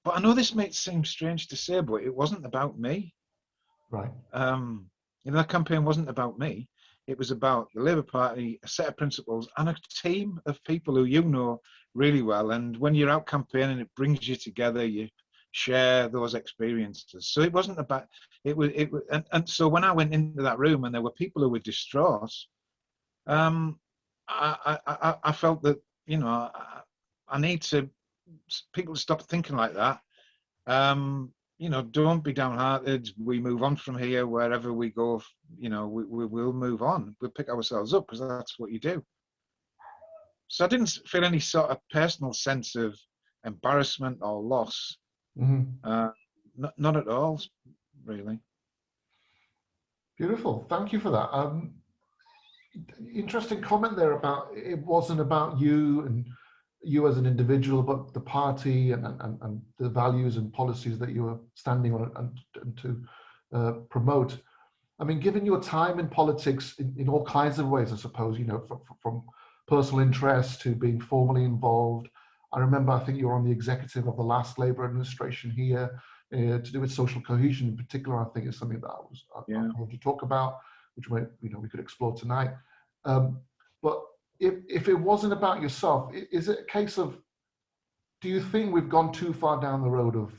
But I know this might seem strange to say, but it wasn't about me. Right. That campaign wasn't about me. It was about the Labour Party, a set of principles, and a team of people who you know really well. And when you're out campaigning, it brings you together. You share those experiences. So it wasn't about and so when I went into that room and there were people who were distraught, I felt that I need people to stop thinking like that. Don't be downhearted. We move on from here. Wherever we go, we will move on. We'll pick ourselves up because that's what you do. So I didn't feel any sort of personal sense of embarrassment or loss. Not at all, really. Beautiful. Thank you for that. Interesting comment there about it wasn't about you and you as an individual, but the party and the values and policies that you were standing on and to promote. I mean, given your time in politics in all kinds of ways, I suppose, from personal interest to being formally involved. I remember, I think you were on the executive of the last Labour administration here to do with social cohesion in particular. I think is something that I heard you talk about, which we could explore tonight. But if it wasn't about yourself, is it a case of, do you think we've gone too far down the road of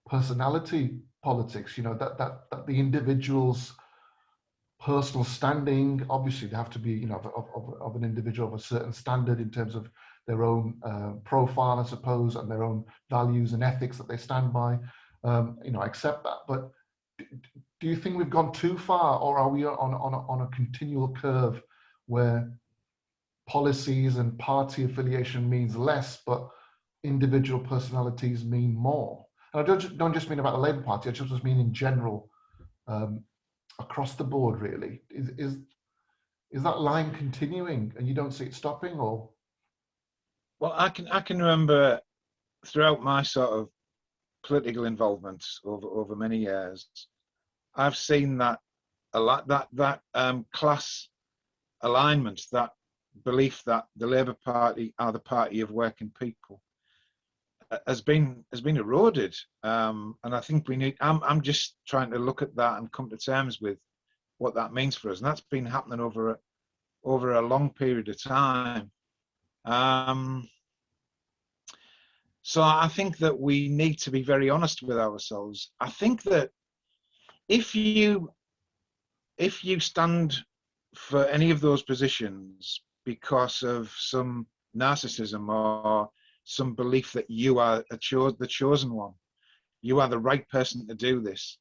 personality politics? That the individual's personal standing, obviously they have to be, of an individual of a certain standard in terms of their own profile, I suppose, and their own values and ethics that they stand by. I accept that, but do you think we've gone too far, or are we on a continual curve where policies and party affiliation means less, but individual personalities mean more? And I don't just mean about the Labour Party, I just mean in general, across the board, really. Is that line continuing and you don't see it stopping, or? Well, I can remember throughout my sort of political involvement over many years, I've seen that a lot, that class alignment, that belief that the Labour Party are the party of working people, has been eroded, and I think we need. I'm just trying to look at that and come to terms with what that means for us, and that's been happening over a long period of time. So I think that we need to be very honest with ourselves. I think that if you stand for any of those positions because of some narcissism or some belief that you are the chosen one, you are the right person to do this,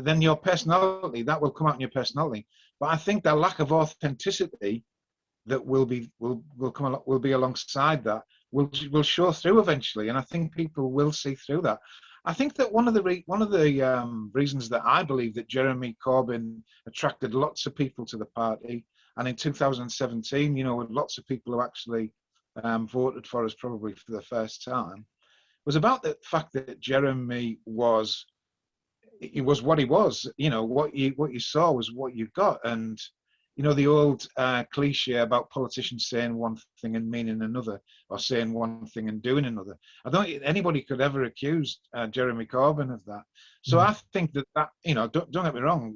then your personality, that will come out in your personality. But I think the lack of authenticity that will be alongside that will show through eventually, and I think people will see through that. I think that one of the reasons that I believe that Jeremy Corbyn attracted lots of people to the party, and in 2017, lots of people who actually voted for us probably for the first time, was about the fact that Jeremy was what he was. What you saw was what you got, and the old cliche about politicians saying one thing and meaning another, or saying one thing and doing another. I don't think anybody could ever accuse Jeremy Corbyn of that. So I think that don't get me wrong,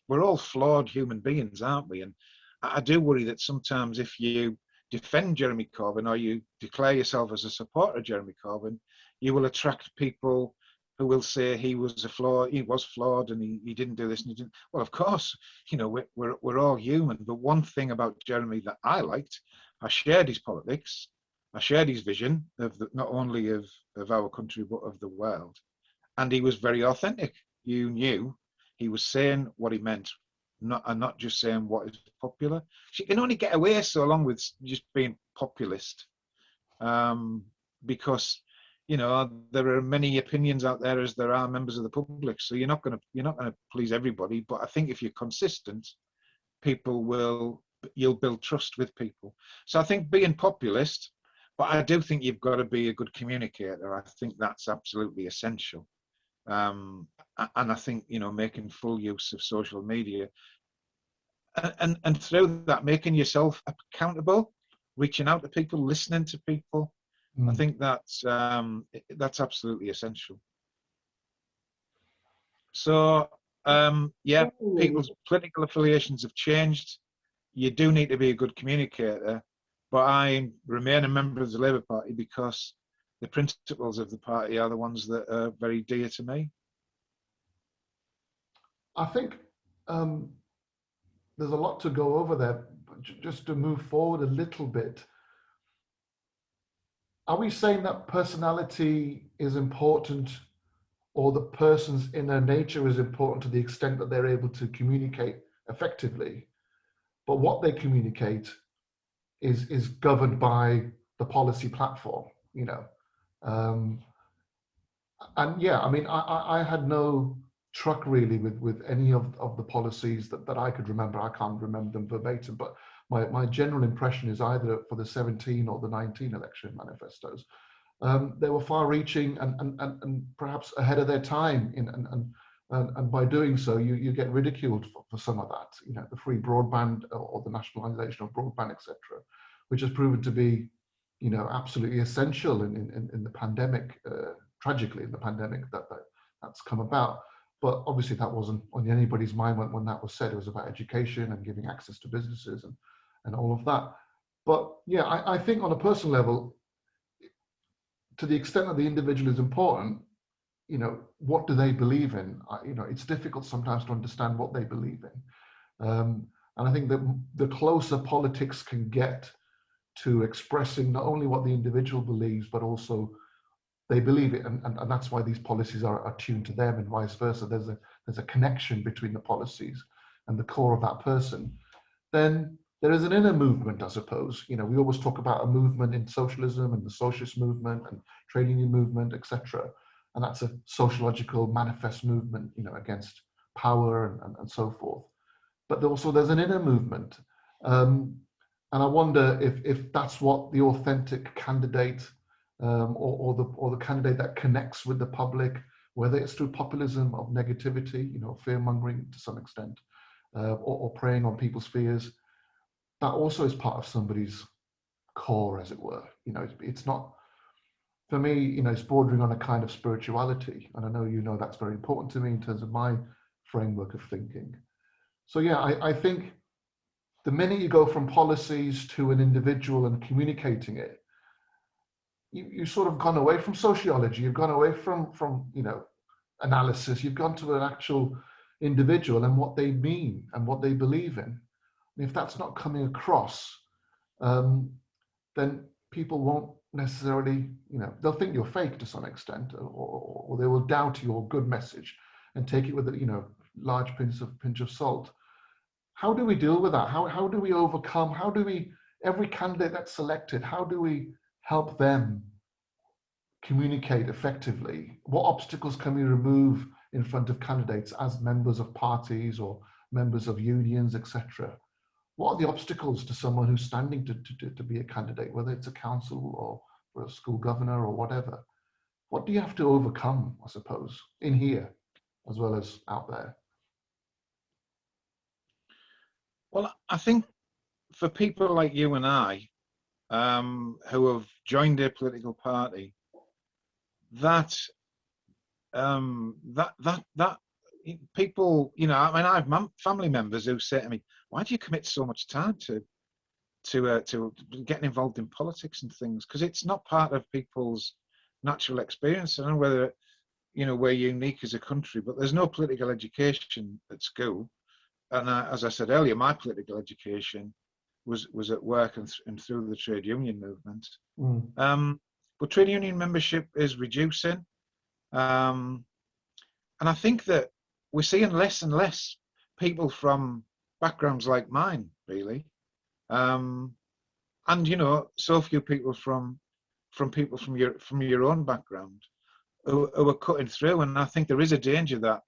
we're all flawed human beings, aren't we? And I do worry that sometimes if you defend Jeremy Corbyn or you declare yourself as a supporter of Jeremy Corbyn, you will attract people who will say he was flawed and he didn't do this and he didn't. Well, of course, we're all human. But one thing about Jeremy that I liked, I shared his politics, I shared his vision of not only of our country but of the world, and he was very authentic. You knew he was saying what he meant, not just saying what is popular. You can only get away so long with just being populist, because there are many opinions out there as there are members of the public. So you're not going to please everybody. But I think if you're consistent, you'll build trust with people. So I think being populist, but I do think you've got to be a good communicator. I think that's absolutely essential. And I think making full use of social media, and through that making yourself accountable, reaching out to people, listening to people. I Mm. think that's absolutely essential. So, yeah, people's political affiliations have changed. You do need to be a good communicator, but I remain a member of the Labour Party because the principles of the party are the ones that are very dear to me. I think there's a lot to go over there, but just to move forward a little bit. Are we saying that personality is important, or the person's inner nature is important to the extent that they're able to communicate effectively, but what they communicate is governed by the policy platform, you know? And yeah, I mean, I had no truck really with any of the policies that I could remember. I can't remember them verbatim, but my general impression is either for the 17 or the 19 election manifestos, they were far-reaching and perhaps ahead of their time. And by doing so, you get ridiculed for some of that. You know, the free broadband or the nationalisation of broadband, etc., which has proven to be, you know, absolutely essential in the pandemic. Tragically, in the pandemic that's come about. But obviously, that wasn't on anybody's mind when that was said. It was about education and giving access to businesses and all of that. But yeah, I think on a personal level, to the extent that the individual is important, you know, what do they believe in? You know, it's difficult sometimes to understand what they believe in. And I think that the closer politics can get to expressing not only what the individual believes, but also they believe it, and that's why these policies are attuned to them, and vice versa. There's a connection between the policies and the core of that person. Then there is an inner movement, I suppose. You know, we always talk about a movement in socialism and the socialist movement and trade union movement, etc. And that's a sociological manifest movement, you know, against power and so forth. But also there's an inner movement, and I wonder if that's what the authentic candidate. Or the candidate that connects with the public, whether it's through populism of negativity, you know, fear mongering to some extent, or preying on people's fears, that also is part of somebody's core, as it were. You know, it's not, for me, you know, it's bordering on a kind of spirituality, and I know you know that's very important to me in terms of my framework of thinking. So yeah, I think the minute you go from policies to an individual and communicating it, you sort of gone away from sociology. You've gone away from you know, analysis. You've gone to an actual individual and what they mean and what they believe in. And if that's not coming across, then people won't necessarily, you know, they'll think you're fake to some extent, or they will doubt your good message and take it with a, you know, large pinch of salt. How do we deal with that? How do we overcome? How do we, every candidate that's selected, how do we help them communicate effectively? What obstacles can we remove in front of candidates as members of parties or members of unions, etc.? What are the obstacles to someone who's standing to be a candidate, whether it's a council or for a school governor or whatever? What do you have to overcome, I suppose, in here as well as out there? Well, I think for people like you and I, who have joined a political party, that people, you know, I mean, I have family members who say to me, "Why do you commit so much time to getting involved in politics and things?" Because it's not part of people's natural experience. I don't know whether, you know, we're unique as a country, but there's no political education at school. And as I said earlier, my political education was at work and through the trade union movement. But trade union membership is reducing. And I think that we're seeing less and less people from backgrounds like mine, really. And, you know, so few people from people from your own background who are cutting through. And I think there is a danger that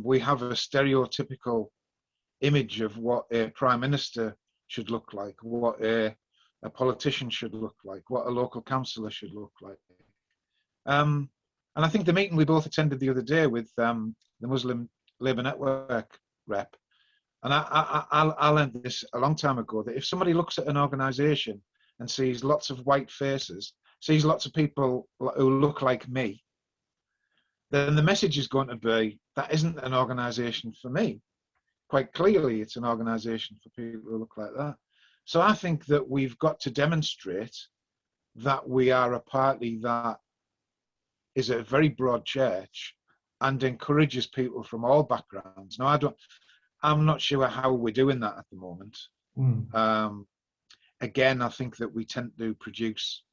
we have a stereotypical image of what a prime minister should look like, what a politician should look like, what a local councillor should look like. And I think the meeting we both attended the other day with the Muslim Labour Network rep, and I learned this a long time ago, that if somebody looks at an organisation and sees lots of white faces sees lots of people who look like me, then the message is going to be, that isn't an organisation for me. Quite clearly, it's an organisation for people who look like that. So I think that we've got to demonstrate that we are a party that is a very broad church and encourages people from all backgrounds. Now, I'm not sure how we're doing that at the moment. Again, I think that we tend to produce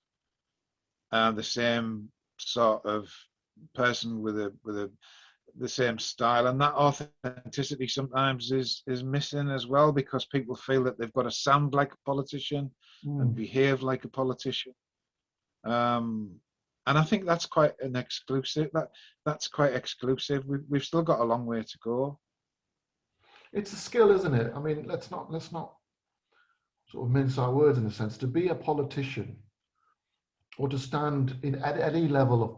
the same sort of person with the same style, and that authenticity sometimes is missing as well, because people feel that they've got to sound like a politician and behave like a politician. And I think that's quite an exclusive. That's quite exclusive. We've still got a long way to go. It's a skill, isn't it? I mean, let's not sort of mince our words in a sense. To be a politician, or to stand at any level of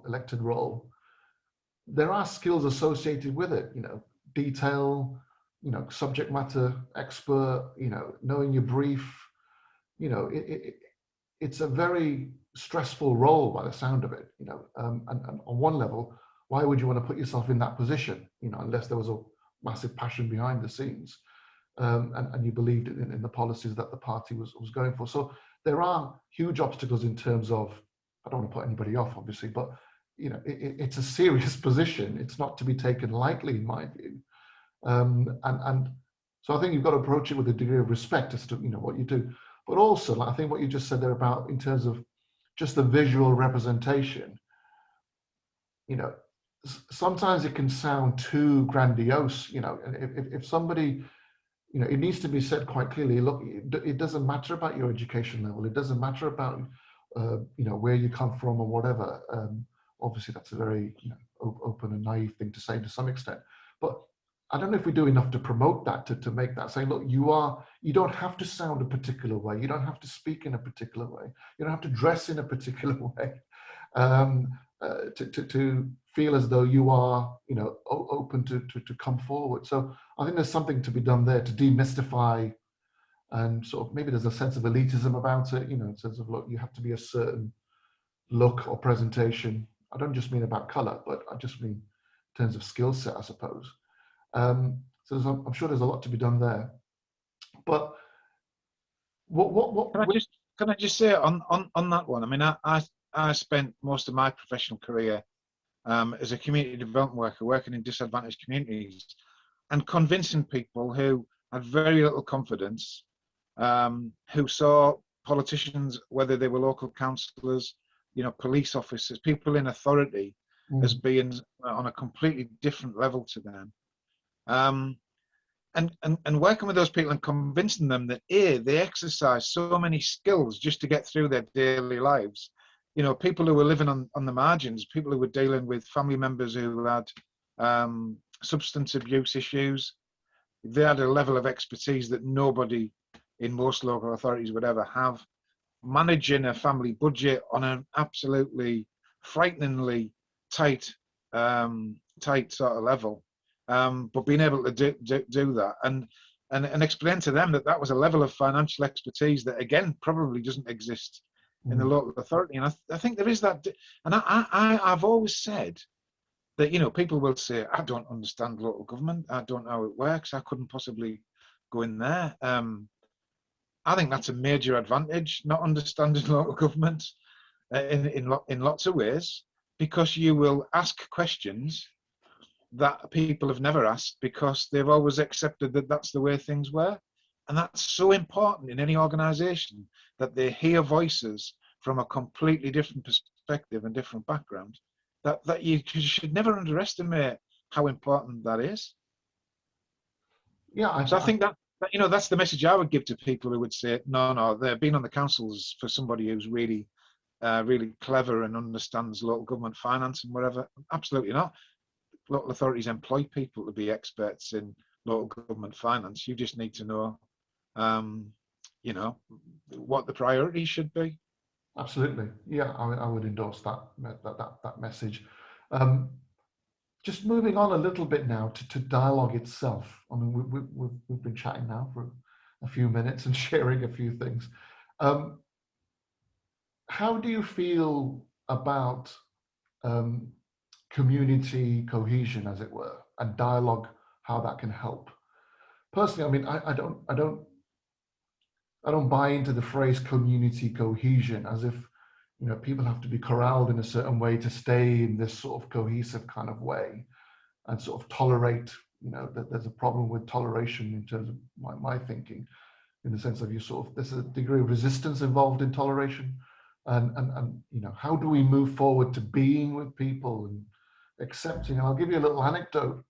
elected role, there are skills associated with it. Detail, subject matter expert. Knowing your brief. It's a very stressful role by the sound of it. And on one level, why would you want to put yourself in that position? Unless there was a massive passion behind the scenes, and you believed in the policies that the party was going for. So there are huge obstacles in terms of, I don't want to put anybody off, obviously, but it's a serious position. It's not to be taken lightly, in my view. And so I think you've got to approach it with a degree of respect as to what you do. But also, I think what you just said there about, in terms of just the visual representation, sometimes it can sound too grandiose. If somebody, it needs to be said quite clearly. Look, it doesn't matter about your education level. It doesn't matter about where you come from or whatever. Obviously, that's a very open and naive thing to say to some extent. But I don't know if we do enough to promote that, to make that say, look, you don't have to sound a particular way. You don't have to speak in a particular way. You don't have to dress in a particular way to feel as though you are, open to come forward. So I think there's something to be done there to demystify, and sort of, maybe there's a sense of elitism about it, in terms of, look, you have to be a certain look or presentation. I don't just mean about color, but I just mean in terms of skill set, I suppose. So I'm sure there's a lot to be done there. But what can I just say on that one? I mean, I spent most of my professional career as a community development worker, working in disadvantaged communities and convincing people who had very little confidence, who saw politicians, whether they were local councillors, police officers, people in authority, as being on a completely different level to them. And working with those people and convincing them that they exercise so many skills just to get through their daily lives. People who were living on the margins, people who were dealing with family members who had substance abuse issues. They had a level of expertise that nobody in most local authorities would ever have. Managing a family budget on an absolutely frighteningly tight sort of level. But being able to do that and explain to them that was a level of financial expertise that, again, probably doesn't exist in the local authority. And I think there is that. And I've always said that, people will say, I don't understand local government. I don't know how it works. I couldn't possibly go in there. I think that's a major advantage, not understanding local government in lots of ways, because you will ask questions that people have never asked because they've always accepted that that's the way things were. And that's so important in any organisation, that they hear voices from a completely different perspective and different background, that you should never underestimate how important that is. Yeah, I think that that's the message I would give to people who would say, no, they're being on the councils for somebody who's really, really clever and understands local government finance and whatever. Absolutely not. Local authorities employ people to be experts in local government finance. You just need to know, what the priorities should be. Absolutely, yeah. I would endorse that message. Just moving on a little bit now to dialogue itself. I mean, we've been chatting now for a few minutes and sharing a few things. how do you feel about community cohesion, as it were, and dialogue, how that can help? Personally, I mean, I don't buy into the phrase community cohesion as if, you know, people have to be corralled in a certain way to stay in this sort of cohesive kind of way and sort of tolerate, you know, that there's a problem with toleration in terms of my thinking, in the sense of you sort of, there's a degree of resistance involved in toleration. And you know, how do we move forward to being with people and accepting? And I'll give you a little anecdote,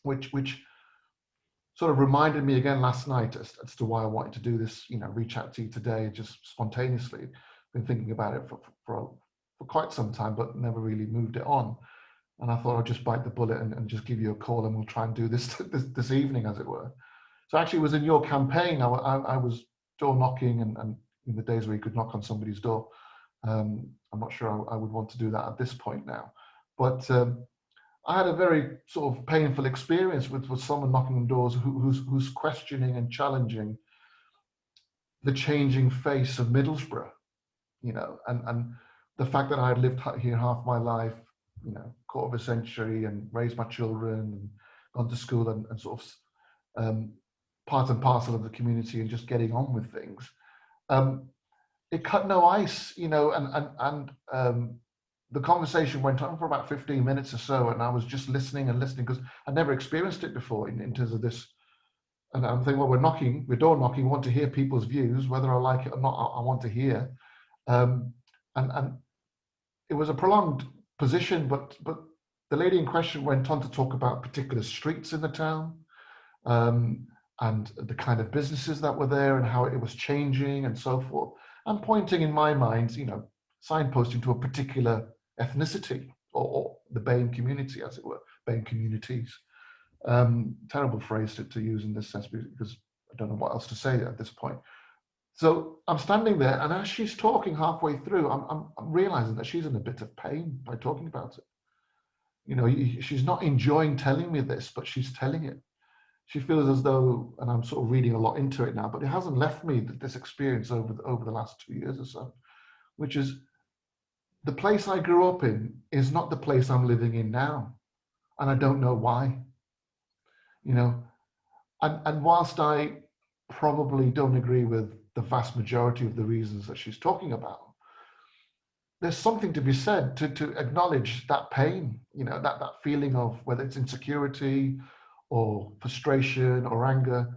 which sort of reminded me again last night as to why I wanted to do this, you know, reach out to you today, just spontaneously. Been thinking about it for quite some time, but never really moved it on. And I thought I'd just bite the bullet and just give you a call, and we'll try and do this this evening, as it were. So actually, it was in your campaign. I was door knocking, and in the days where you could knock on somebody's door. I'm not sure I would want to do that at this point now, but I had a very sort of painful experience with someone knocking on doors who's questioning and challenging the changing face of Middlesbrough, you know, and the fact that I had lived here half my life, you know, quarter of a century, and raised my children and gone to school and sort of part and parcel of the community and just getting on with things. It cut no ice, you know, and the conversation went on for about 15 minutes or so, and I was just listening and listening because I'd never experienced it before in terms of this. And I'm thinking, well, we're door knocking, want to hear people's views, whether I like it or not, I want to hear. And it was a prolonged position, but the lady in question went on to talk about particular streets in the town, and the kind of businesses that were there and how it was changing and so forth, and pointing in my mind, you know, signposting to a particular ethnicity or the BAME community, as it were, BAME communities. Terrible phrase to use in this sense, because I don't know what else to say at this point. So I'm standing there, and as she's talking halfway through, I'm realizing that she's in a bit of pain by talking about it. You know, she's not enjoying telling me this, but she's telling it. She feels as though, and I'm sort of reading a lot into it now, but it hasn't left me this experience over the last 2 years or so, which is the place I grew up in is not the place I'm living in now, and I don't know why. You know, and whilst I probably don't agree with the vast majority of the reasons that she's talking about, there's something to be said to acknowledge that pain, you know, that feeling of whether it's insecurity or frustration or anger.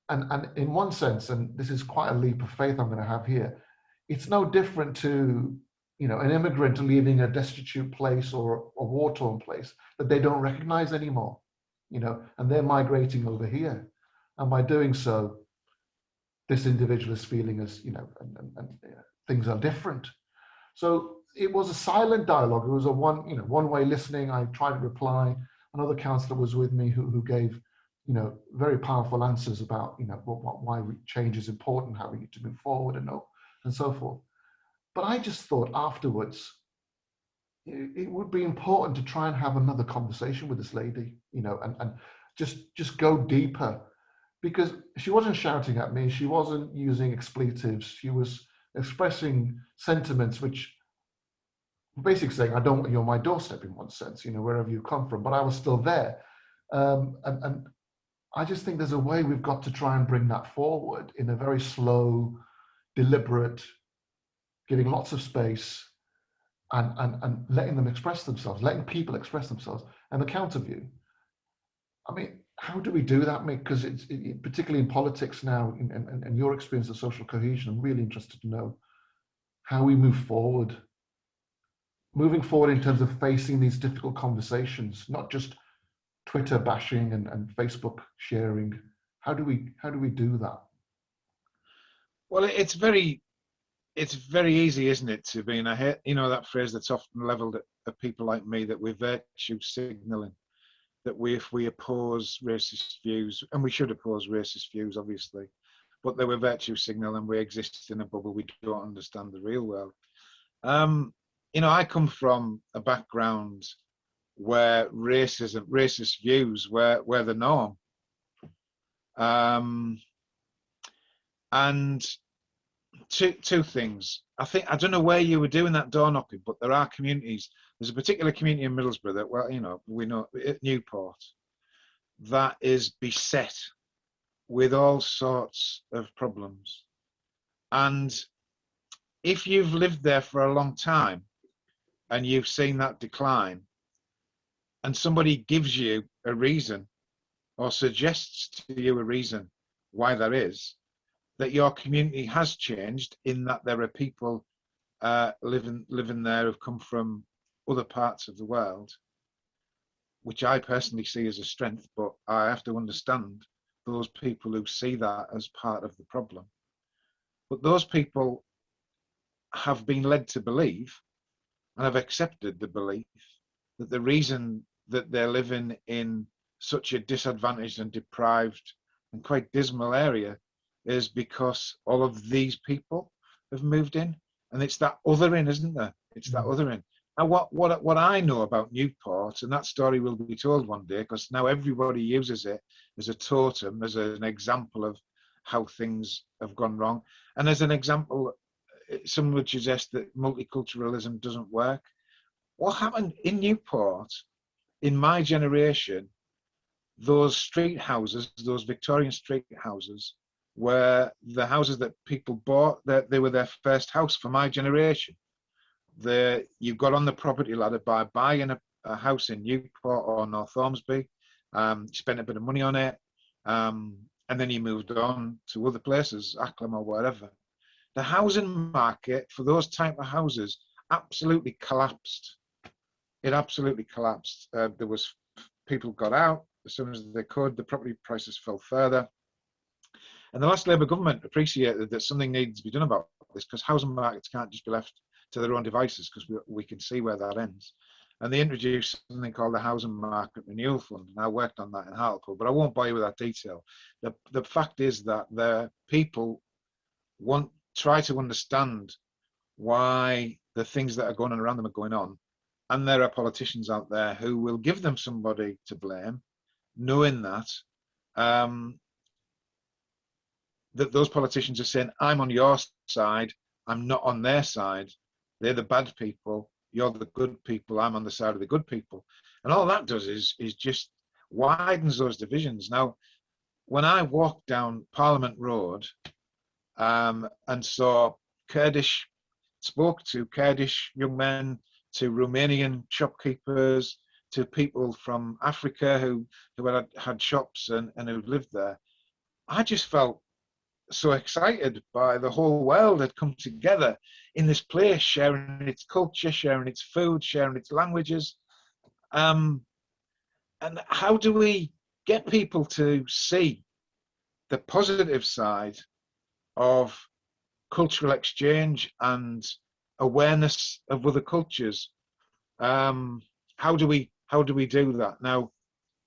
And in one sense, and this is quite a leap of faith I'm going to have here, it's no different to, you know, an immigrant leaving a destitute place or a war-torn place that they don't recognize anymore, you know, and they're migrating over here. And by doing so, this individual is feeling as, you know, and things are different. So it was a silent dialogue. It was a one-way listening. I tried to reply. Another counsellor was with me who gave, you know, very powerful answers about, you know, why change is important, how we need to move forward, and so forth. But I just thought afterwards, it would be important to try and have another conversation with this lady, you know, and just go deeper, because she wasn't shouting at me. She wasn't using expletives. She was expressing sentiments which basically saying, I don't want you on my doorstep, in one sense, you know, wherever you come from, but I was still there. And I just think there's a way we've got to try and bring that forward in a very slow, deliberate, giving lots of space, and letting them express themselves, letting people express themselves, and the counter view. I mean, how do we do that, Mick? Because it's particularly in politics now, and your experience of social cohesion, I'm really interested to know how we move forward. Moving forward in terms of facing these difficult conversations, not just Twitter bashing and Facebook sharing. How do we do that? Well, it's very easy, isn't it, to be, and I hear, you know, that phrase that's often levelled at people like me, that we're virtue signalling, that if we oppose racist views, and we should oppose racist views, obviously, but that we're virtue signal and we exist in a bubble, we don't understand the real world. You know, I come from a background where racist views were the norm. And two things. I don't know where you were doing that door knocking, but there are communities. There's a particular community in Middlesbrough that, well, we know at Newport, that is beset with all sorts of problems. And if you've lived there for a long time and you've seen that decline, and somebody gives you a reason or suggests to you a reason why there is, that your community has changed in that there are people living there who've come from other parts of the world, which I personally see as a strength, but I have to understand those people who see that as part of the problem. But those people have been led to believe and have accepted the belief that the reason that they're living in such a disadvantaged and deprived and quite dismal area is because all of these people have moved in. And it's that othering, isn't there? It's that othering. Now, what I know about Newport, and that story will be told one day, because now everybody uses it as a totem, as an example of how things have gone wrong. And as an example, some would suggest that multiculturalism doesn't work. What happened in Newport, in my generation, those street houses, those Victorian street houses, were the houses that people bought, that they were their first house for my generation. You got on the property ladder by buying a house in Newport or North Ormsby, spent a bit of money on it, and then you moved on to other places, Acklam or wherever. The housing market for those type of houses absolutely collapsed. It absolutely collapsed. There was people got out as soon as they could. The property prices fell further. And the last Labour government appreciated that something needed to be done about this, because housing markets can't just be left to their own devices, because we can see where that ends. And they introduced something called the Housing Market Renewal Fund. And I worked on that in Hartlepool, but I won't bore you with that detail. The fact is that the people try to understand why the things that are going on around them are going on. And there are politicians out there who will give them somebody to blame, knowing that that those politicians are saying, I'm on your side, I'm not on their side. They're the bad people, you're the good people, I'm on the side of the good people. And all that does is just widens those divisions. Now, when I walked down Parliament Road and spoke to Kurdish young men, to Romanian shopkeepers, to people from Africa who had shops and who lived there, I just felt so excited by the whole world had come together in this place, sharing its culture, sharing its food, sharing its languages. And how do we get people to see the positive side of cultural exchange and awareness of other cultures? How do we do that? Now,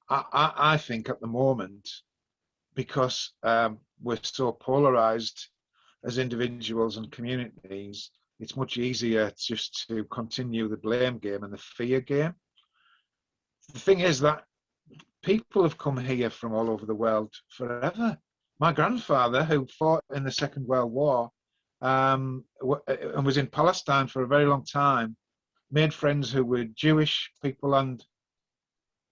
I think at the moment, because we're so polarized as individuals and communities, it's much easier just to continue the blame game and the fear game. The thing is that people have come here from all over the world forever. My grandfather, who fought in the Second World War and was in Palestine for a very long time, made friends who were Jewish people and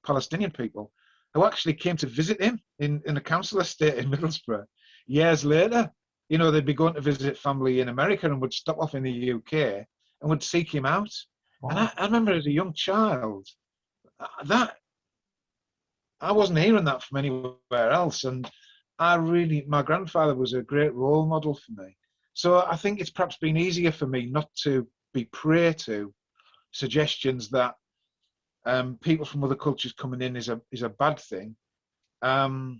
Palestinian people, who actually came to visit him in a council estate in Middlesbrough. Years later, they'd be going to visit family in America and would stop off in the UK and would seek him out. Wow. And I remember as a young child, that I wasn't hearing that from anywhere else. And my grandfather was a great role model for me. So I think it's perhaps been easier for me not to be prey to suggestions that people from other cultures coming in is a bad thing. And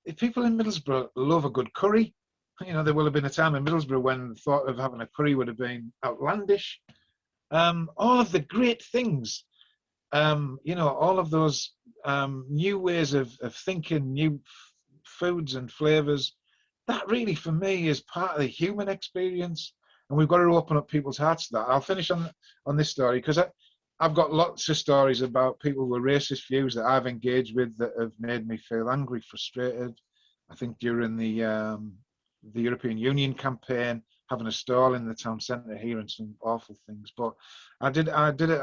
if people in Middlesbrough love a good curry, there will have been a time in Middlesbrough when the thought of having a curry would have been outlandish. All of the great things, all of those new ways of thinking, new foods and flavors, that really for me is part of the human experience. And we've got to open up people's hearts to that. I'll finish on this story, because I've got lots of stories about people with racist views that I've engaged with that have made me feel angry, frustrated. I think during the the European Union campaign, having a stall in the town centre here, and some awful things. But I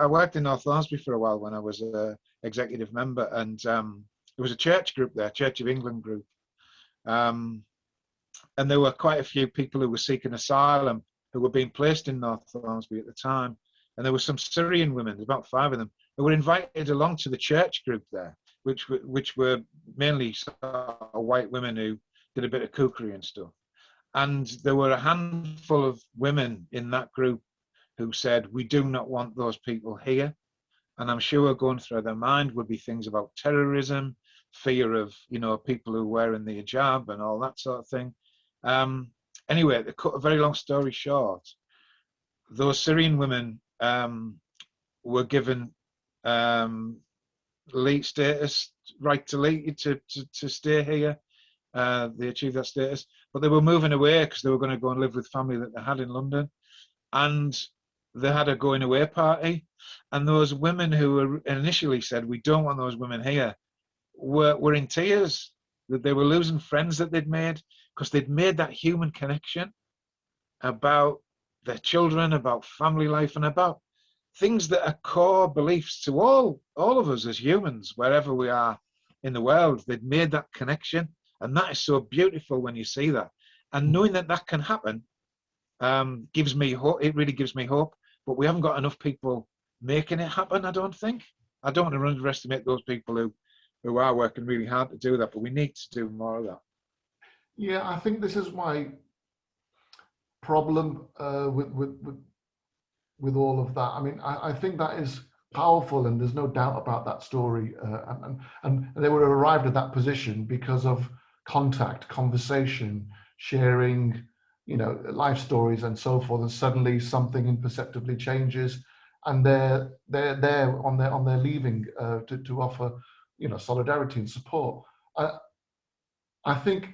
worked in North Ormsby for a while when I was a executive member, and there was a church group there, Church of England group, and there were quite a few people who were seeking asylum who were being placed in North Ormsby at the time, and there were some Syrian women, about 5 of them, who were invited along to the church group there, which were mainly sort of white women who did a bit of cookery and stuff. And there were a handful of women in that group who said, we do not want those people here. And I'm sure going through their mind would be things about terrorism, fear of, people who were in the hijab and all that sort of thing. Anyway, to cut a very long story short, those Syrian women were given elite status, right to leave, to stay here. They achieved that status, but they were moving away because they were going to go and live with family that they had in London, and they had a going away party. And those women who were initially said, we don't want those women here, were in tears that they were losing friends that they'd made, because they'd made that human connection about their children, about family life, and about things that are core beliefs to all of us as humans, wherever we are in the world. They'd made that connection, and that is so beautiful when you see that. And knowing that that can happen gives me hope. It really gives me hope. But we haven't got enough people making it happen, I don't think. I don't want to underestimate those people who are working really hard to do that, but we need to do more of that. Yeah, I think this is my problem with all of that. I mean, I think that is powerful, and there's no doubt about that story. And they were arrived at that position because of contact, conversation, sharing, life stories and so forth. And suddenly something imperceptibly changes, and they're there on their leaving to offer, solidarity and support. I think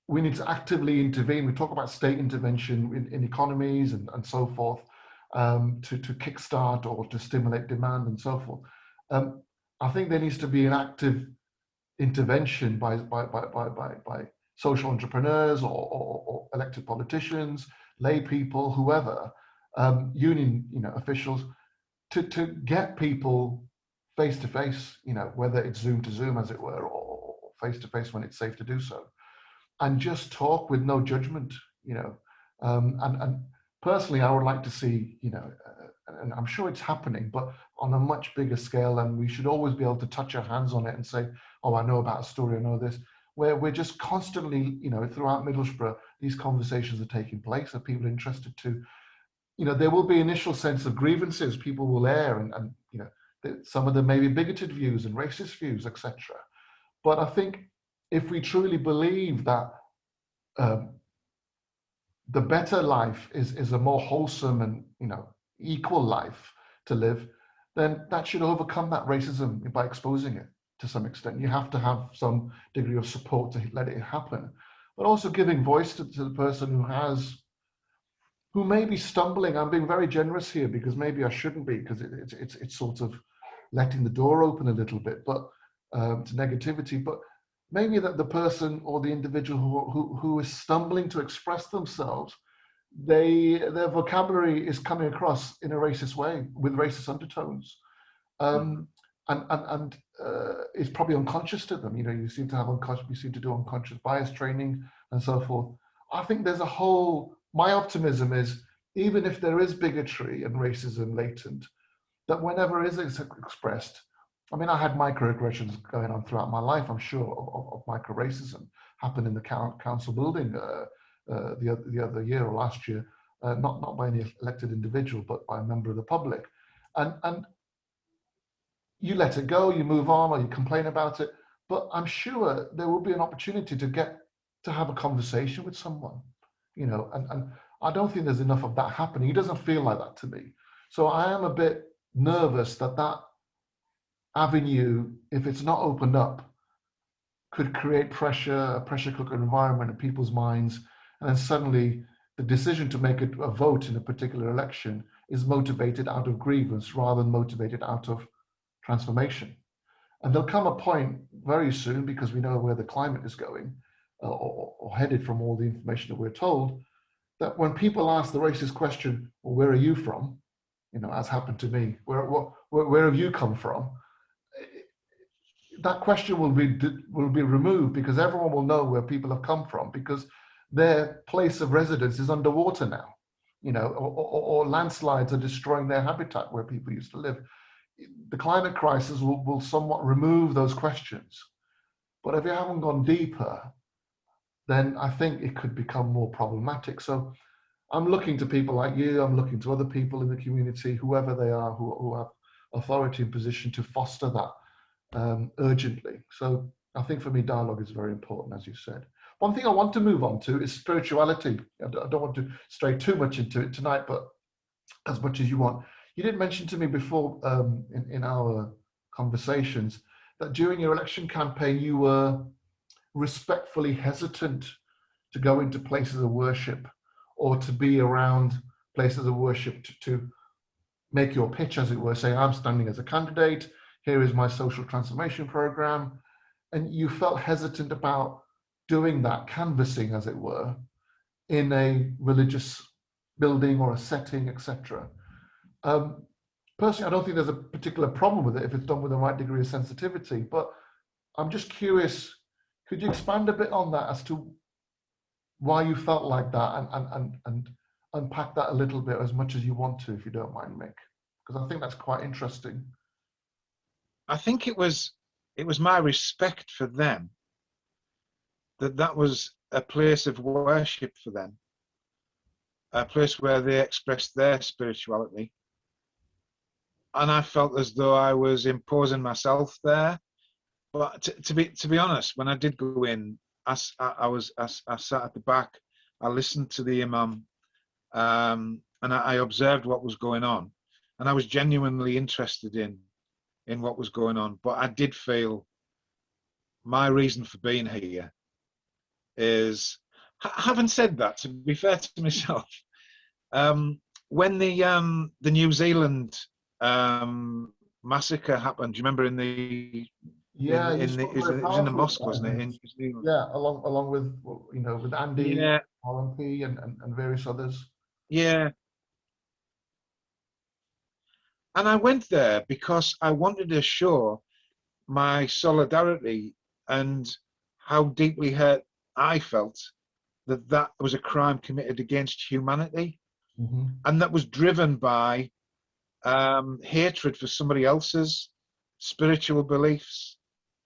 we need to actively intervene. We talk about state intervention in economies and so forth, to kickstart or to stimulate demand and so forth. I think there needs to be an active intervention by social entrepreneurs or elected politicians, lay people, whoever, union officials, to get people face to face, whether it's Zoom to Zoom, as it were, or face to face when it's safe to do so, and just talk with no judgment, and personally, I would like to see, and I'm sure it's happening, but on a much bigger scale, and we should always be able to touch our hands on it and say, oh, I know about a story, I know this, where we're just constantly, throughout Middlesbrough, these conversations are taking place, are people interested to, there will be initial sense of grievances, people will air, and some of them may be bigoted views and racist views, etc. But I think if we truly believe that the better life is a more wholesome and equal life to live, then that should overcome that racism by exposing it to some extent. You have to have some degree of support to let it happen, but also giving voice to the person who may be stumbling. I'm being very generous here because maybe I shouldn't be, because it's sort of letting the door open a little bit, but to negativity. But maybe that the person or the individual who is stumbling to express themselves, their vocabulary is coming across in a racist way with racist undertones, and it's probably unconscious to them. You seem to do unconscious bias training and so forth. I think there's a whole. My optimism is, even if there is bigotry and racism latent, that whenever it is expressed, I mean, I had microaggressions going on throughout my life, I'm sure, of micro-racism happened in the council building the other year or last year, not by any elected individual, but by a member of the public. And you let it go, you move on, or you complain about it, but I'm sure there will be an opportunity to have a conversation with someone, and I don't think there's enough of that happening. It doesn't feel like that to me. So I am a bit nervous that avenue, if it's not opened up, could create a pressure cooker environment in people's minds, and then suddenly the decision to make a vote in a particular election is motivated out of grievance rather than motivated out of transformation. And there'll come a point very soon, because we know where the climate is going, or headed from all the information that we're told, that when people ask the racist question, well, where are you from? You know, as happened to me, where have you come from? That question will be removed, because everyone will know where people have come from, because their place of residence is underwater now, you know, or landslides are destroying their habitat where people used to live. The climate crisis will somewhat remove those questions. But if you haven't gone deeper, then I think it could become more problematic. So I'm looking to people like you, I'm looking to other people in the community, whoever they are, who have authority and position to foster that urgently. So I think for me, dialogue is very important, as you said. One thing I want to move on to is spirituality. I don't want to stray too much into it tonight, but as much as you want. You did mention to me before in our conversations that during your election campaign, you were respectfully hesitant to go into places of worship or to be around places of worship to make your pitch, as it were, saying, I'm standing as a candidate, here is my social transformation program. And you felt hesitant about doing that, canvassing, as it were, in a religious building or a setting, etc. Personally, I don't think there's a particular problem with it if it's done with the right degree of sensitivity, but I'm just curious, could you expand a bit on that as to why you felt like that, and unpack that a little bit as much as you want to, if you don't mind, Mick? Because I think that's quite interesting. I think it was my respect for them that was a place of worship for them, a place where they expressed their spirituality. And I felt as though I was imposing myself there. But to be honest, when I did go in, I sat at the back, I listened to the imam, and I observed what was going on, and I was genuinely interested in what was going on. But I did feel my reason for being here is, having said that, to be fair to myself, when the New Zealand massacre happened, do you remember it was in the mosque, wasn't it, in New Zealand? Yeah, along with, you know, with Andy, yeah, RMP, and various others. yeah. And I went there because I wanted to show my solidarity and how deeply hurt I felt that was a crime committed against humanity, and that was driven by hatred for somebody else's spiritual beliefs.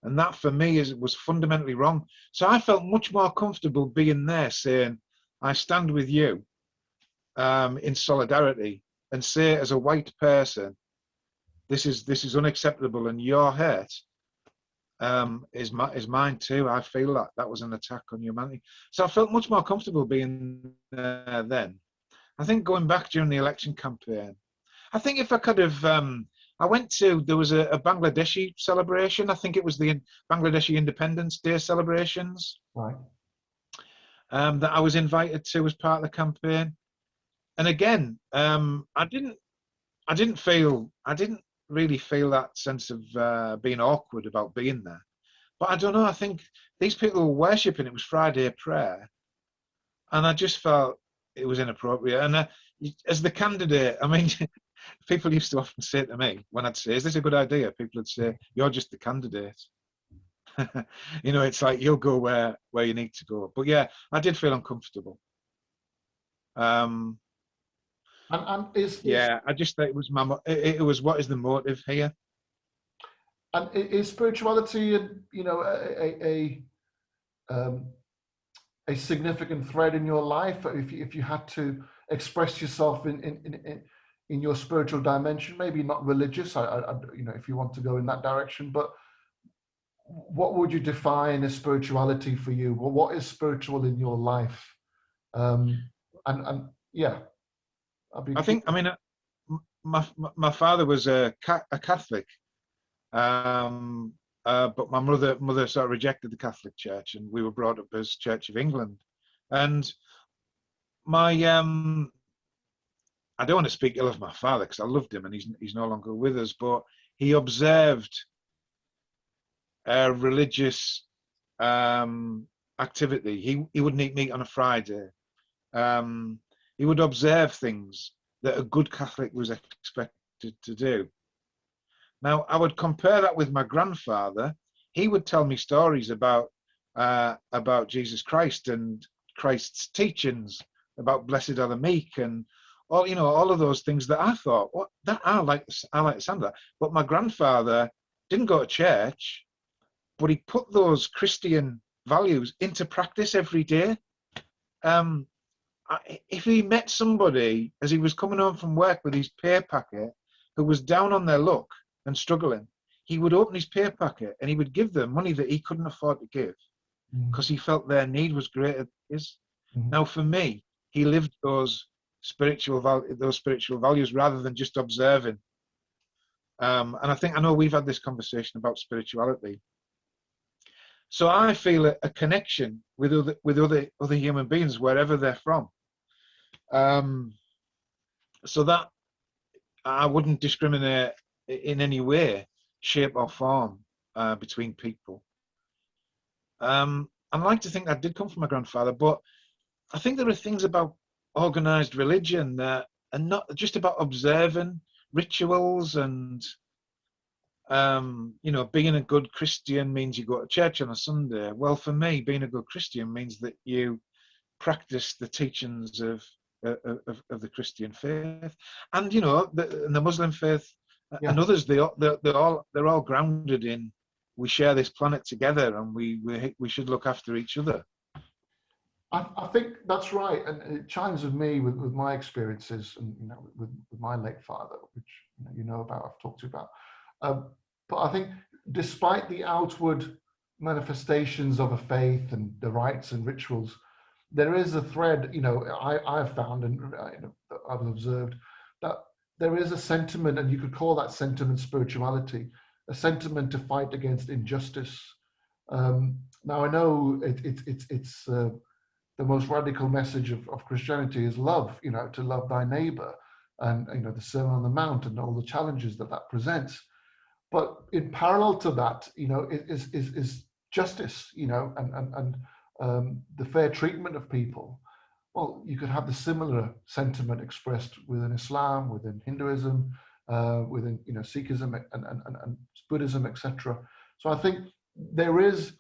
And that for me was fundamentally wrong. So I felt much more comfortable being there saying, I stand with you in solidarity, and say as a white person, this is unacceptable, and your hurt is mine too. I feel that was an attack on humanity. So I felt much more comfortable being there then. I think going back during the election campaign, I think if I could have, there was a Bangladeshi celebration. I think it was the Bangladeshi Independence Day celebrations. Right. That I was invited to as part of the campaign. And again, I didn't really feel that sense of being awkward about being there. But I don't know, I think these people were worshipping, it was Friday prayer, and I just felt it was inappropriate. And as the candidate, I mean, people used to often say to me, when I'd say, is this a good idea? People would say, you're just the candidate. You know, it's like, you'll go where you need to go. But yeah, I did feel uncomfortable. I just thought it was what is the motive here? And is spirituality, you know, a significant thread in your life? If you had to express yourself in your spiritual dimension, maybe not religious, you know, if you want to go in that direction, but what would you define as spirituality for you? Well, what is spiritual in your life? Yeah, my father was a Catholic, but my mother sort of rejected the Catholic Church, and we were brought up as Church of England. And my I don't want to speak ill of my father because I loved him, and he's no longer with us, but he observed religious activity. He wouldn't eat meat on a Friday. He would observe things that a good Catholic was expected to do. Now, I would compare that with my grandfather. He would tell me stories about Jesus Christ and Christ's teachings, about blessed are the meek, and all of those things that I thought, what that I like the sound of that. But my grandfather didn't go to church, but he put those Christian values into practice every day. If he met somebody as he was coming home from work with his pay packet who was down on their luck and struggling, he would open his pay packet and he would give them money that he couldn't afford to give because he felt their need was greater than his. Now, for me, he lived those spiritual values rather than just observing. And I know we've had this conversation about spirituality. So I feel a connection with other human beings wherever they're from. So that I wouldn't discriminate in any way, shape or form between people. I'd like to think that did come from my grandfather, but I think there are things about organized religion that are not just about observing rituals and being a good Christian means you go to church on a Sunday. Well, for me, being a good Christian means that you practice the teachings of the Christian faith, and the Muslim faith and others. They're all grounded in we share this planet together, and we should look after each other. I think that's right, and it chimes with me with my experiences, and with my late father, which about, I've talked to you about. But I think, despite the outward manifestations of a faith and the rites and rituals, there is a thread. I've found and I've observed that there is a sentiment, and you could call that sentiment spirituality, a sentiment to fight against injustice. Now I know it's the most radical message of Christianity is love, to love thy neighbor, and the Sermon on the Mount and all the challenges that presents. But in parallel to that, is justice, and the fair treatment of people. Well, you could have the similar sentiment expressed within Islam, within Hinduism, within Sikhism and Buddhism, etc. So I think there is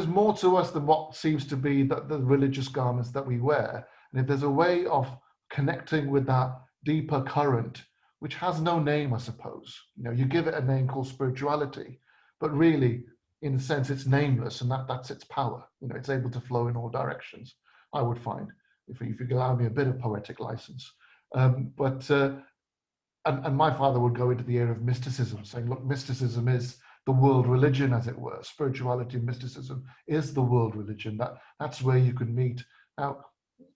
more to us than what seems to be the religious garments that we wear. And if there's a way of connecting with that deeper current, which has no name, I suppose, you give it a name called spirituality, but really, in a sense, it's nameless, and that's its power. It's able to flow in all directions, I would find, if you could allow me a bit of poetic license. And my father would go into the area of mysticism, saying, look, mysticism is the world religion, as it were. Spirituality and mysticism is the world religion. That's where you can meet. Now,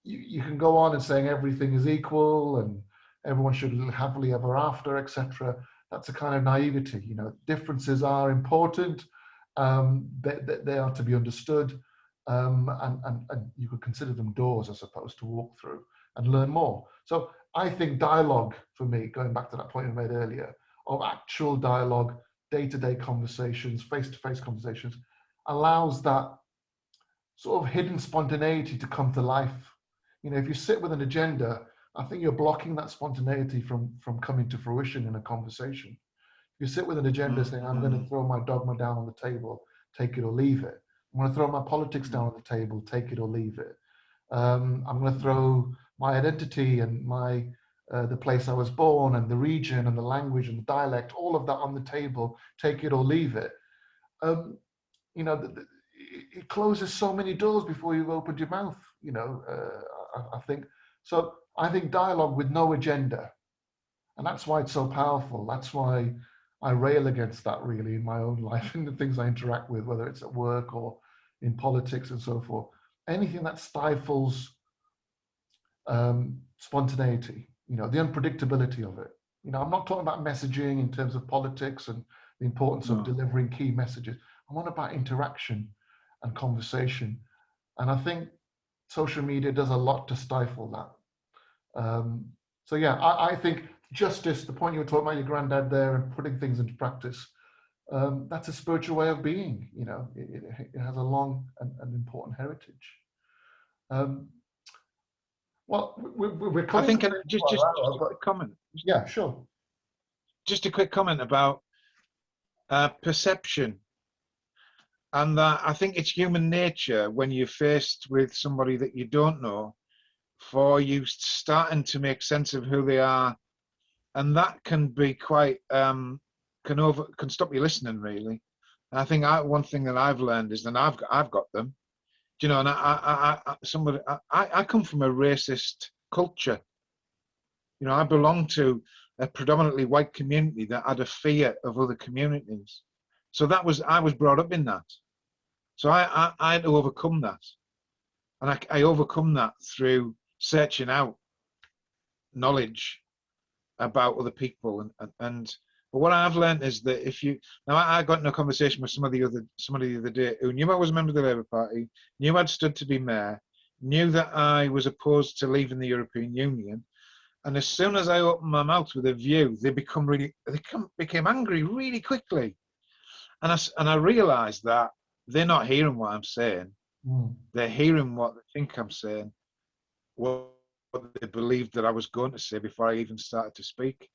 you can go on and saying everything is equal and everyone should live happily ever after, etc. That's a kind of naivety. Differences are important. They are to be understood, and you could consider them doors, I suppose, to walk through and learn more. So I think dialogue, for me, going back to that point I made earlier, of actual dialogue, day-to-day conversations, face-to-face conversations, allows that sort of hidden spontaneity to come to life. If you sit with an agenda, I think you're blocking that spontaneity from coming to fruition in a conversation. If you sit with an agenda saying, I'm going to throw my dogma down on the table, take it or leave it. I'm going to throw my politics down on the table, take it or leave it. I'm going to throw my identity and the place I was born and the region and the language and the dialect, all of that on the table, take it or leave it. It closes so many doors before you've opened your mouth, I think. So I think dialogue with no agenda, and that's why it's so powerful. That's why I rail against that, really, in my own life and the things I interact with, whether it's at work or in politics and so forth. Anything that stifles spontaneity, the unpredictability of it. I'm not talking about messaging in terms of politics and the importance of delivering key messages. I'm on about interaction and conversation. And I think social media does a lot to stifle that. I think justice, the point you were talking about your granddad there and putting things into practice, that's a spiritual way of being. You know, it has a long and important heritage. Um, well, we're I coming to think the end of just our a hour, but quick comment. yeah, sure. Just a quick comment about perception, and that I think it's human nature when you're faced with somebody that you don't know, for you starting to make sense of who they are, and that can be quite can stop you listening really. And I think one thing that I've learned is that I've got them, you know, and I come from a racist culture. You know, I belong to a predominantly white community that had a fear of other communities. So I was brought up in that. So I had to overcome that. And I overcome that through searching out knowledge about other people. But what I've learned is that if you, now I got in a conversation with somebody the other day who knew I was a member of the Labour Party, knew I'd stood to be mayor, knew that I was opposed to leaving the European Union. And as soon as I opened my mouth with a view, they became angry really quickly. And I realised that they're not hearing what I'm saying. Mm. They're hearing what they think I'm saying, what they believed that I was going to say before I even started to speak.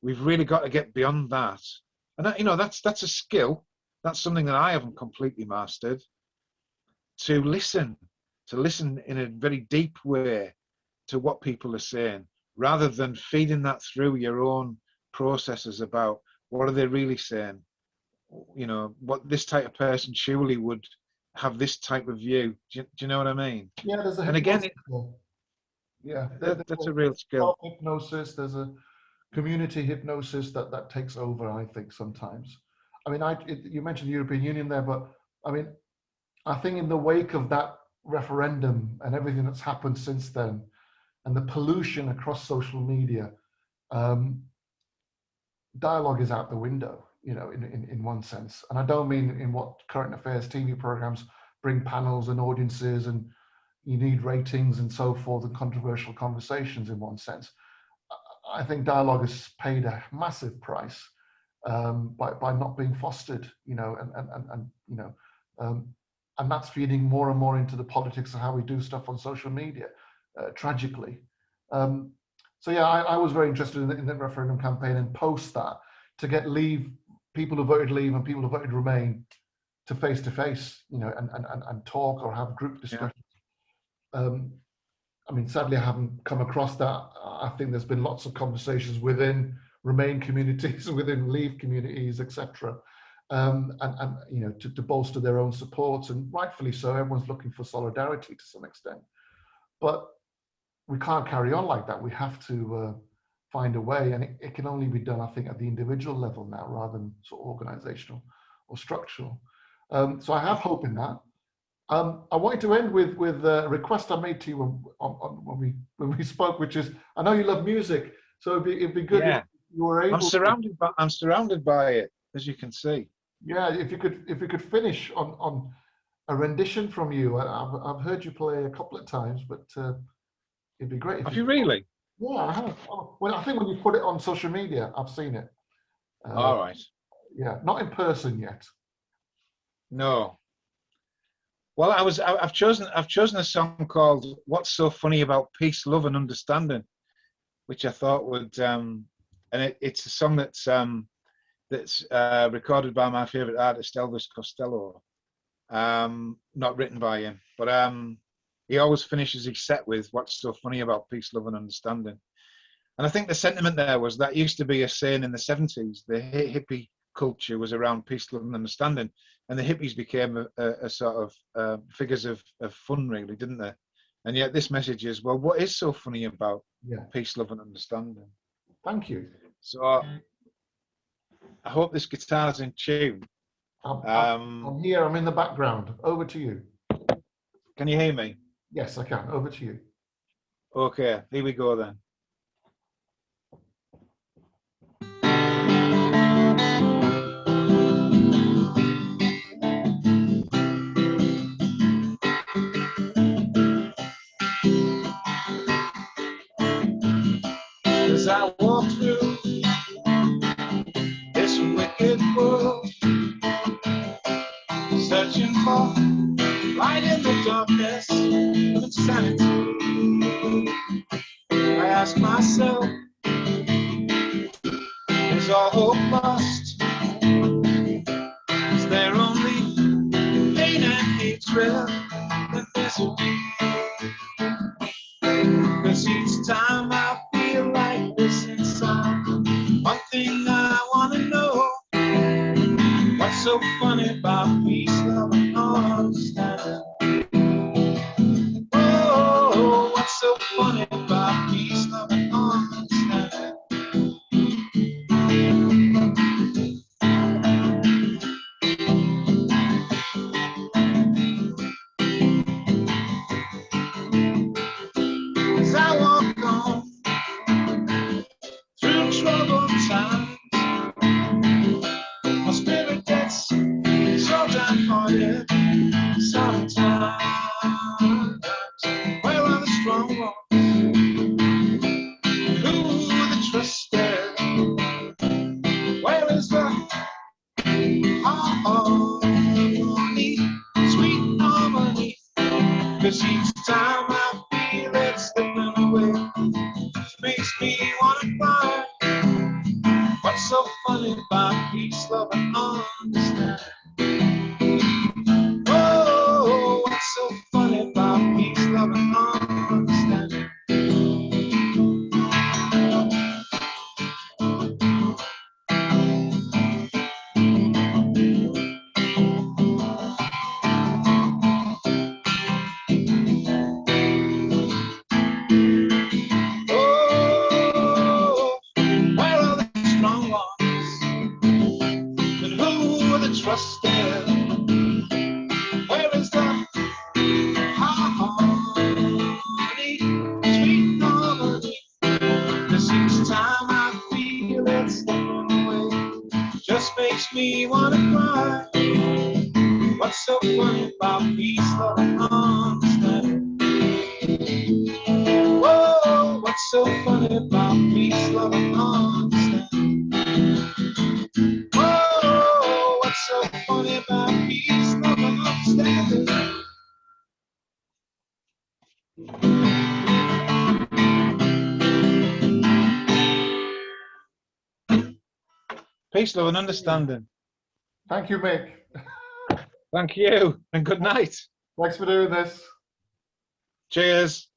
We've really got to get beyond that. And that, you know, that's a skill. That's something that I haven't completely mastered. To listen in a very deep way to what people are saying, rather than feeding that through your own processes about what are they really saying. You know, what this type of person surely would have this type of view. Do you know what I mean? Yeah, there's a And again, hypnosis there. Yeah, that's a real skill. self-hypnosis. There's a community hypnosis that takes over, I think, sometimes. I mean, you mentioned the European Union there, but I mean, I think in the wake of that referendum and everything that's happened since then, and the pollution across social media, dialogue is out the window, you know, in one sense. And I don't mean in what current affairs TV programs bring panels and audiences and you need ratings and so forth and controversial conversations in one sense. I think dialogue has paid a massive price by not being fostered, you know, and you know, and that's feeding more and more into the politics of how we do stuff on social media, tragically. So yeah, I was very interested in the referendum campaign and post that to get Leave, people who voted Leave and people who voted Remain to face, you know, and talk or have group discussions. Yeah. I mean, sadly, I haven't come across that. I think there's been lots of conversations within Remain communities, within Leave communities, etc. And you know, to bolster their own supports, and rightfully so. Everyone's looking for solidarity to some extent, but we can't carry on like that. We have to find a way, and it can only be done, I think, at the individual level now, rather than sort of organizational or structural. So I have hope in that. I wanted to end with a request I made to you when we spoke, which is, I know you love music, so it'd be good if you were able. I'm surrounded by it, as you can see. Yeah, if you could finish on a rendition from you. I've heard you play a couple of times, but it'd be great. Have you really? Yeah, I have. Well, I think when you put it on social media, I've seen it. All right. Yeah, not in person yet. No. Well, I've chosen a song called "What's So Funny About Peace, Love, and Understanding," which I thought would, and it's a song that's recorded by my favorite artist Elvis Costello, not written by him, but he always finishes his set with "What's so funny about peace, love, and understanding." And I think the sentiment there was that used to be a saying in the 70s. The hippie culture was around peace, love, and understanding, and the hippies became a sort of figures of fun, really, didn't they? And yet this message is, well, what is so funny about peace, love, and understanding? Thank you. So I hope this guitar's in tune. I'm here. I'm in the background. Over to you. Can you hear me? Yes, I can. Over to you. Okay, here we go then. As I walk through this wicked world, searching for light in the darkness of insanity. I ask myself, is all hope lost? Is there only pain and hatred and misery? 'Cause each time I feel like this inside, one thing I wanna know, what's so funny about peace, love, and understanding? Oh, what's so funny about peace, love, and understanding? 'Cause I walk on through troubled times, my spirit gets so downhearted sometimes. Where are the strong ones? Who are the trusted? Where is the harmony, sweet harmony? 'Cause each time I feel it slipping away, it makes me wanna cry. What's so funny about peace, love, and understanding? Oh, what's so funny about peace, love, and understanding? Oh, where are the strong ones? And who are the trusted? Where is the harmony, sweet harmony? 'Cause each time I feel it slipping away, just makes me wanna cry. What's so funny about peace, love, and understanding? Whoa, what's so funny about peace, love, and understanding? Whoa, what's so funny about peace, love, and understanding? Peace, love, and understanding. Thank you, Mick. Thank you, and good night. Thanks for doing this. Cheers.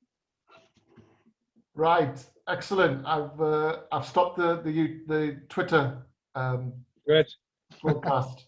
Right, excellent. I've stopped the Twitter Good. broadcast.